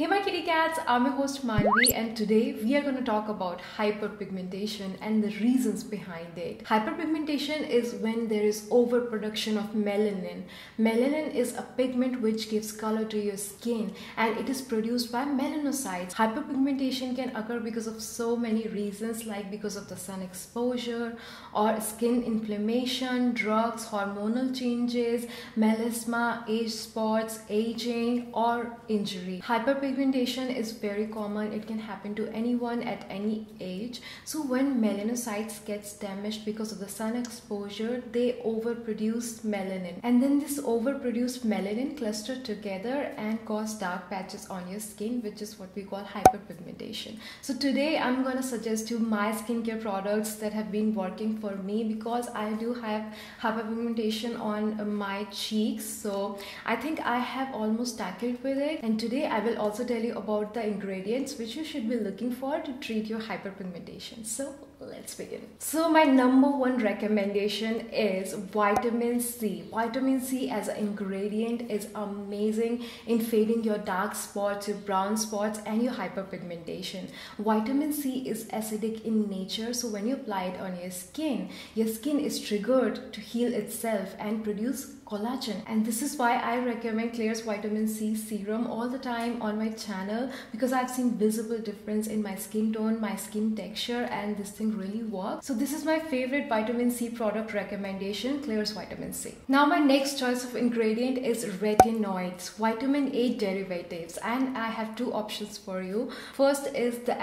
Hey my kitty cats, I'm your host Manvi and today we are going to talk about hyperpigmentation and the reasons behind it. Hyperpigmentation is when there is overproduction of melanin. Melanin is a pigment which gives color to your skin and it is produced by melanocytes. Hyperpigmentation can occur because of so many reasons, like because of the sun exposure or skin inflammation, drugs, hormonal changes, melasma, age spots, aging or injury. Hyperpigmentation is very common. It can happen to anyone at any age. So when melanocytes gets damaged because of the sun exposure, they overproduce melanin, and then this overproduced melanin cluster together and cause dark patches on your skin, which is what we call hyperpigmentation. So today I'm going to suggest you my skincare products that have been working for me because I do have hyperpigmentation on my cheeks. So I think I have almost tackled with it, and today I will also tell you about the ingredients which you should be looking for to treat your hyperpigmentation. So let's begin. So my number one recommendation is vitamin C. Vitamin C as an ingredient is amazing in fading your dark spots, your brown spots and your hyperpigmentation. Vitamin C is acidic in nature, so when you apply it on your skin is triggered to heal itself and produce collagen, and this is why I recommend Klairs vitamin C serum all the time on my channel, because I've seen visible difference in my skin tone, my skin texture, and this thing really works. So this is my favorite vitamin C product recommendation, Klairs vitamin C. Now my next choice of ingredient is retinoids, vitamin A derivatives, and I have two options for you. First is the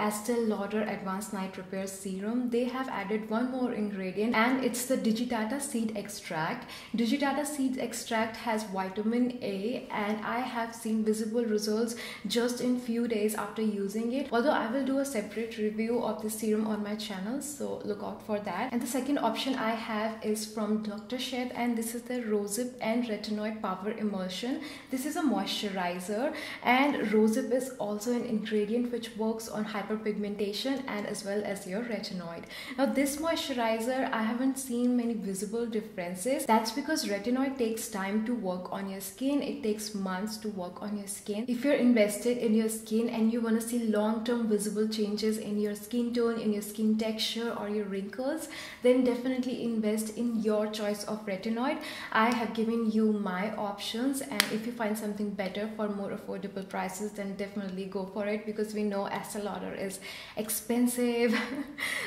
Lauder Advanced Night Repair Serum. They have added one more ingredient and it's the digitata seed extract. Digitata seed extract has vitamin A and I have seen visible results just in few days after using it, although I will do a separate review of this serum on my channel, so look out for that. And the second option I have is from Dr. Sheth, and this is the Rosehip and Retinoid Power Emulsion. This is a moisturizer, and Rosehip is also an ingredient which works on hyperpigmentation and as well as your retinoid. Now this moisturizer, I haven't seen many visible differences. That's because retinoid takes time to work on your skin. It takes months to work on your skin. If you're invested in your skin and you want to see long-term visible changes in your skin tone, in your skin texture or your wrinkles, then definitely invest in your choice of retinoid. I have given you my options, and if you find something better for more affordable prices, then definitely go for it, because we know Estee Lauder is expensive.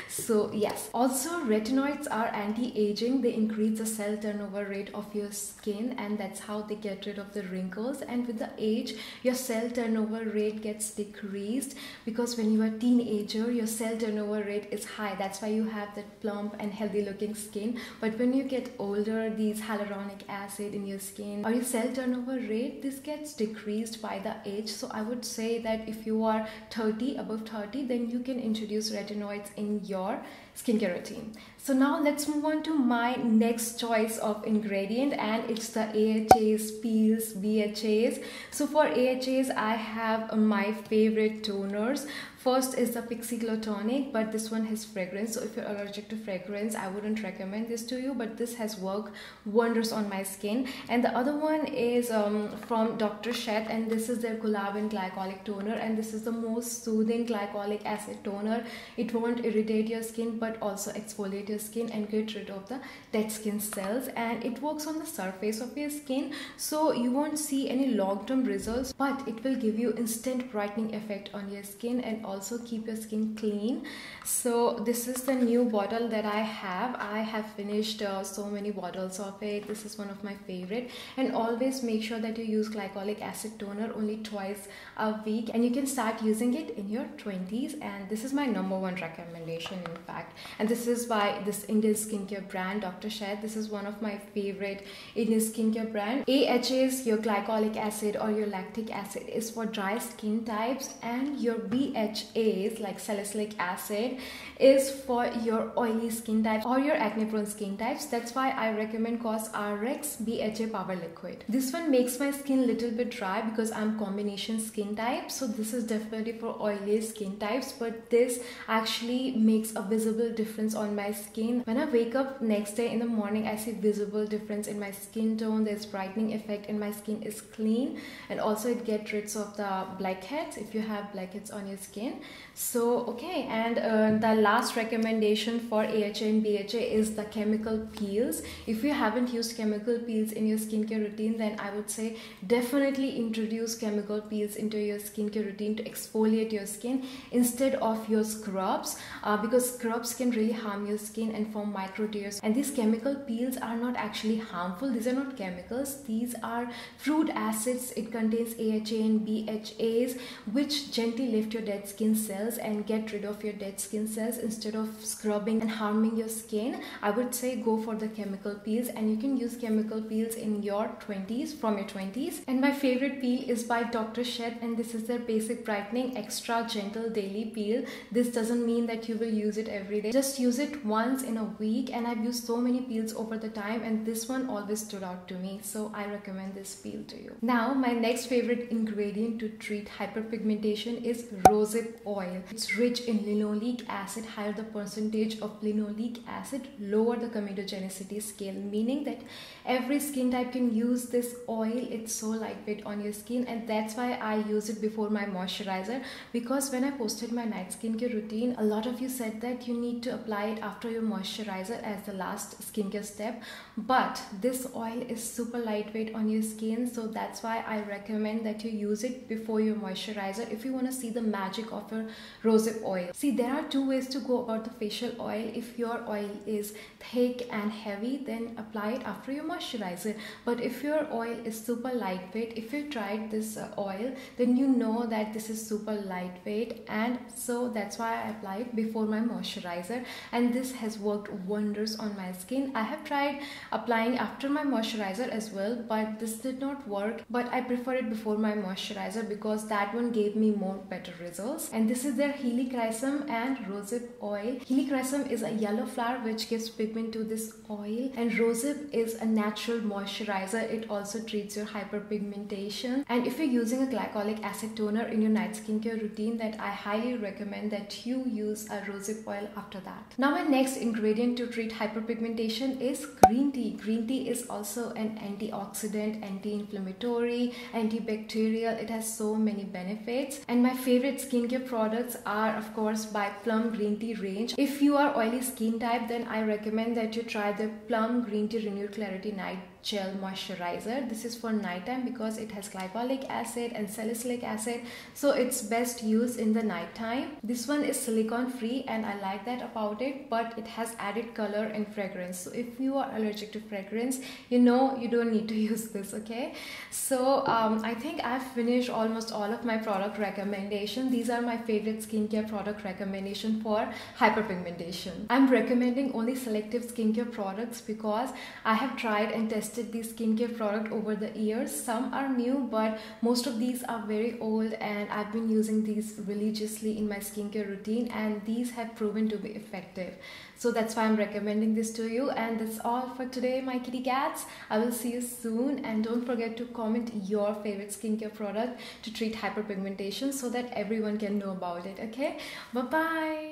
So yes, also retinoids are anti-aging. They increase the cell turnover rate of your skin, and that's how they get rid of the wrinkles. And with the age, your cell turnover rate gets decreased, because when you are a teenager, your cell turnover rate is high. That's why you have that plump and healthy looking skin. But when you get older, these hyaluronic acid in your skin or your cell turnover rate, this gets decreased by the age. So I would say that if you are 30, above 30, then you can introduce retinoids in your skincare routine. So now let's move on to my next choice of ingredient, and it's the AHAs, peels, BHAs. So for AHAs, I have my favorite toners. First is the Pixie Glow Tonic, but this one has fragrance. So if you're allergic to fragrance, I wouldn't recommend this to you, but this has worked wonders on my skin. And the other one is from Dr. Sheth, and this is their Gulab and Glycolic toner, and this is the most soothing glycolic acid toner. It won't irritate your skin but also exfoliate your skin and get rid of the dead skin cells, and it works on the surface of your skin, so you won't see any long-term results, but it will give you instant brightening effect on your skin and also keep your skin clean. So this is the new bottle that I have finished so many bottles of it. This is one of my favorite, and always make sure that you use glycolic acid toner only twice a week, and you can start using it in your 20s. And this is my number one recommendation, in fact, and this is by this Indian skincare brand Dr. Sheth. This is one of my favorite Indian skincare brand. AHAs, your glycolic acid or your lactic acid, is for dry skin types, and your BHA BHAs like salicylic acid is for your oily skin type or your acne prone skin types. That's why I recommend COSRX BHA Power Liquid. This one makes my skin little bit dry because I'm combination skin type, so this is definitely for oily skin types, but this actually makes a visible difference on my skin. When I wake up next day in the morning, I see visible difference in my skin tone. There's brightening effect and my skin is clean, and also it gets rid of the blackheads if you have blackheads on your skin. So okay, and the last recommendation for AHA and BHA is the chemical peels. If you haven't used chemical peels in your skincare routine, then I would say definitely introduce chemical peels into your skincare routine to exfoliate your skin instead of your scrubs, because scrubs can really harm your skin and form micro tears. And these chemical peels are not actually harmful. These are not chemicals. These are fruit acids. It contains AHA and BHAs, which gently lift your dead skin cells and get rid of your dead skin cells instead of scrubbing and harming your skin. I would say go for the chemical peels, and you can use chemical peels in your 20s, from your 20s. And my favorite peel is by Dr. Sheth, and this is their basic brightening extra gentle daily peel. This doesn't mean that you will use it every day. Just use it once in a week, and I've used so many peels over the time, and this one always stood out to me, so I recommend this peel to you. Now my next favorite ingredient to treat hyperpigmentation is Rosehip oil. It's rich in linoleic acid. Higher the percentage of linoleic acid, lower the comedogenicity scale, meaning that every skin type can use this oil. It's so lightweight on your skin, and that's why I use it before my moisturizer, because when I posted my night skincare routine, a lot of you said that you need to apply it after your moisturizer as the last skincare step, but this oil is super lightweight on your skin, so that's why I recommend that you use it before your moisturizer if you want to see the magic of your Rosehip oil. See, there are two ways to go about the facial oil. If your oil is thick and heavy, then apply it after your moisturizer. But if your oil is super lightweight, if you tried this oil, then you know that this is super lightweight, and so that's why I apply it before my moisturizer, and this has worked wonders on my skin. I have tried applying after my moisturizer as well, but this did not work, but I prefer it before my moisturizer because that one gave me more better results. And this is their Helichrysum and Rosehip oil. Helichrysum is a yellow flower which gives pigment to this oil, and Rosehip is a natural moisturizer. It also treats your hyperpigmentation, and if you're using a glycolic acid toner in your night skincare routine, then I highly recommend that you use a Rosehip oil after that. Now my next ingredient to treat hyperpigmentation is green tea. Green tea is also an antioxidant, anti-inflammatory, antibacterial. It has so many benefits, and my favorite skincare products are of course by Plum green tea range. If you are oily skin type, then I recommend that you try the Plum green tea renewed clarity night gel moisturizer. This is for nighttime because it has glycolic acid and salicylic acid, so it's best used in the nighttime. This one is silicone free, and I like that about it, but it has added color and fragrance, so if you are allergic to fragrance, you know you don't need to use this. Okay, so I think I've finished almost all of my product recommendation. These are my favorite skincare product recommendation for hyperpigmentation. I'm recommending only selective skincare products because I have tried and tested these skincare product over the years. Some are new, but most of these are very old, and I've been using these religiously in my skincare routine, and these have proven to be effective. So that's why I'm recommending this to you. And that's all for today, my kitty cats. I will see you soon, and don't forget to comment your favorite skincare product to treat hyperpigmentation so that everyone can know about it. Okay, bye bye.